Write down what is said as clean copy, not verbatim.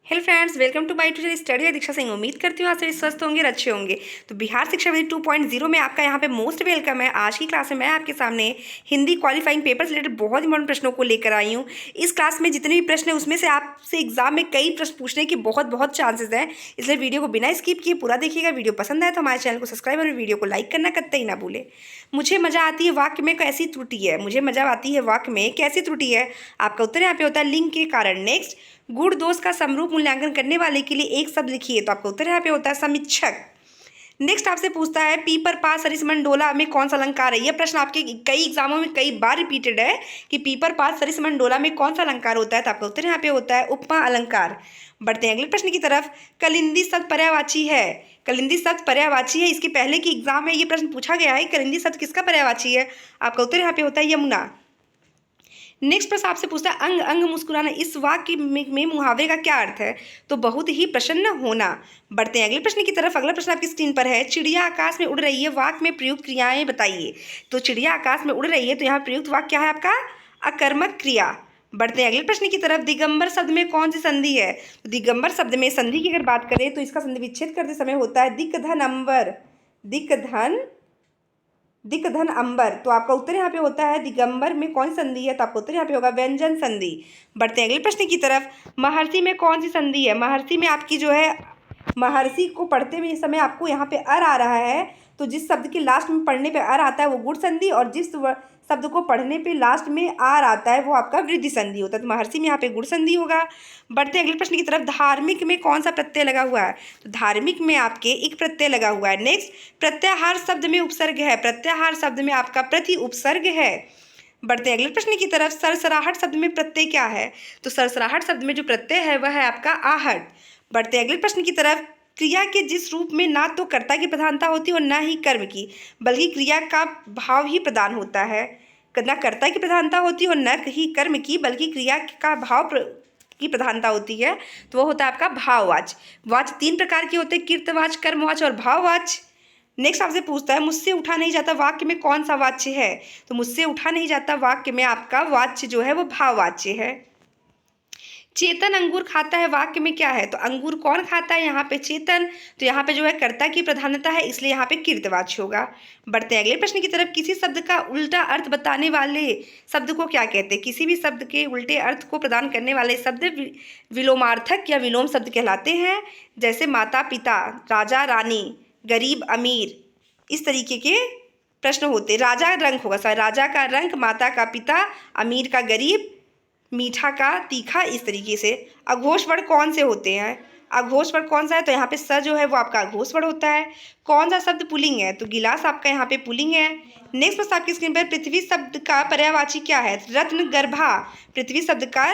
Hello friends, welcome to my tutor study Diksha Singh. उम्मीद करती हूँ आप सभी स्वस्थ होंगे और अच्छे होंगे। तो बिहार शिक्षा विधि 2.0 में आपका यहाँ पे मोस्ट वेलकम है। आज की क्लास में मैं आपके सामने हिंदी क्वालिफाइंग पेपर से रिलेटेड बहुत इंपॉर्टेंट प्रश्नों को लेकर आई हूँ। इस क्लास में जितने भी प्रश्न हैं उसमें से आपसे एग्जाम में कई प्रश्न पूछने की बहुत चांसेस हैं, इसलिए वीडियो को बिना स्किप किए पूरा देखिएगा। वीडियो पसंद आए तो हमारे चैनल को सब्सक्राइब और वीडियो को लाइक करना कतई ना भूले। मुझे मजा आती है वाक्य में कैसी त्रुटि है, मुझे मजा आती है वाक्य में कैसी त्रुटि है। आपका उत्तर यहाँ पे होता है लिंग के कारण। नेक्स्ट, गुण दोष का समरूप मूल्यांकन करने वाले के लिए एक शब्द लिखिए। तो आपका उत्तर यहाँ पे होता है समीक्षक। नेक्स्ट आपसे पूछता है पीपर पास सरिसमंडोला में कौन सा अलंकार है। यह प्रश्न आपके कई एग्जामों में कई बार रिपीटेड है कि पीपर पास सरिसमंडोला में कौन सा अलंकार होता है। तो आपका उत्तर यहाँ पे होता है उपमा अलंकार। बढ़ते हैं अगले प्रश्न की तरफ। कलिंदी शब्द पर्यायवाची है। कलिंदी शब्द पर्यायवाची है, इसके पहले की एग्जाम में ये प्रश्न पूछा गया है कलिंदी शब्द किसका पर्यायवाची है। आपका उत्तर यहाँ पे होता है यमुना। नेक्स्ट प्रश्न आपसे पूछता है अंग अंग मुस्कुराना, इस वाक्य में मुहावरे का क्या अर्थ है। तो बहुत ही प्रसन्न होना। बढ़ते हैं अगले प्रश्न की तरफ। अगला प्रश्न आपकी स्क्रीन पर है, चिड़िया आकाश में उड़ रही है, वाक्य में प्रयुक्त क्रियाएं बताइए। तो चिड़िया आकाश में उड़ रही है, तो यहाँ प्रयुक्त वाक्य क्या है आपका अकर्मक क्रिया। बढ़ते हैं अगले प्रश्न की तरफ। दिगंबर शब्द में कौन सी संधि है। तो दिगंबर शब्द में संधि की अगर बात करें तो इसका संधि विच्छेद करते समय होता है दिक्धन अंबर। दिक्धन अंबर। तो आपका उत्तर यहाँ पे होता है दिगंबर में कौन सी संधि है। तो आपका उत्तर यहाँ पे होगा व्यंजन संधि। बढ़ते हैं अगले प्रश्न की तरफ। महर्षि में कौन सी संधि है। महर्षि में आपकी जो है, महर्षि को पढ़ते हुए इस समय आपको यहाँ पे अर आ रहा है, तो जिस शब्द के लास्ट में पढ़ने पे अर आता है वो गुण संधि, और जिस शब्द को पढ़ने पे लास्ट में आर आता है वो आपका वृद्धि संधि होता है। तो महर्षि में यहाँ पे गुण संधि होगा। बढ़ते हैं अगले प्रश्न की तरफ। धार्मिक में कौन सा प्रत्यय लगा हुआ है। तो धार्मिक में आपके एक प्रत्यय लगा हुआ है। नेक्स्ट, प्रत्याहार शब्द में उपसर्ग है। प्रत्याहार शब्द में आपका प्रति उपसर्ग है। बढ़ते हैं अगले प्रश्न की तरफ। सरसराहट शब्द में प्रत्यय क्या है। तो सरसराहट शब्द में जो प्रत्यय है वह है आपका आहट। बढ़ते हैं अगले प्रश्न की तरफ। क्रिया के जिस रूप में ना तो कर्ता की प्रधानता होती है और ना ही कर्म की, बल्कि क्रिया का भाव ही प्रधान होता है। ना कर्ता की प्रधानता होती है और न ही कर्म की, बल्कि क्रिया का भाव की प्रधानता होती है, तो वो होता है आपका भाववाच। वाच तीन प्रकार के होते हैं, कीर्तवाच, कर्मवाच और भाववाच। नेक्स्ट आपसे पूछता है मुझसे उठा नहीं जाता वाक्य में कौन सा वाच्य है। तो मुझसे उठा नहीं जाता वाक्य में आपका वाच्य जो है वो भाववाच्य है। चेतन अंगूर खाता है वाक्य में क्या है। तो अंगूर कौन खाता है, यहाँ पे चेतन। तो यहाँ पे जो है कर्ता की प्रधानता है, इसलिए यहाँ पे कीर्तवाच्य होगा। बढ़ते हैं अगले प्रश्न की तरफ। किसी शब्द का उल्टा अर्थ बताने वाले शब्द को क्या कहते हैं। किसी भी शब्द के उल्टे अर्थ को प्रदान करने वाले शब्द विलोमार्थक या विलोम शब्द कहलाते हैं। जैसे माता पिता, राजा रानी, गरीब अमीर, इस तरीके के प्रश्न होते। राजा रंक होगा, सर राजा का रंक, माता का पिता, अमीर का गरीब, मीठा का तीखा, इस तरीके से। अघोष वर्ण कौन से होते हैं। अघोष वर्ण कौन सा है। तो यहाँ पे स जो है वो आपका अघोष वर्ण होता है। कौन सा शब्द पुल्लिंग है। तो गिलास आपका यहाँ पे पुल्लिंग है। नेक्स्ट प्रश्न आपकी स्क्रीन पर। पृथ्वी शब्द का पर्यायवाची क्या है। रत्न गर्भा पृथ्वी शब्द का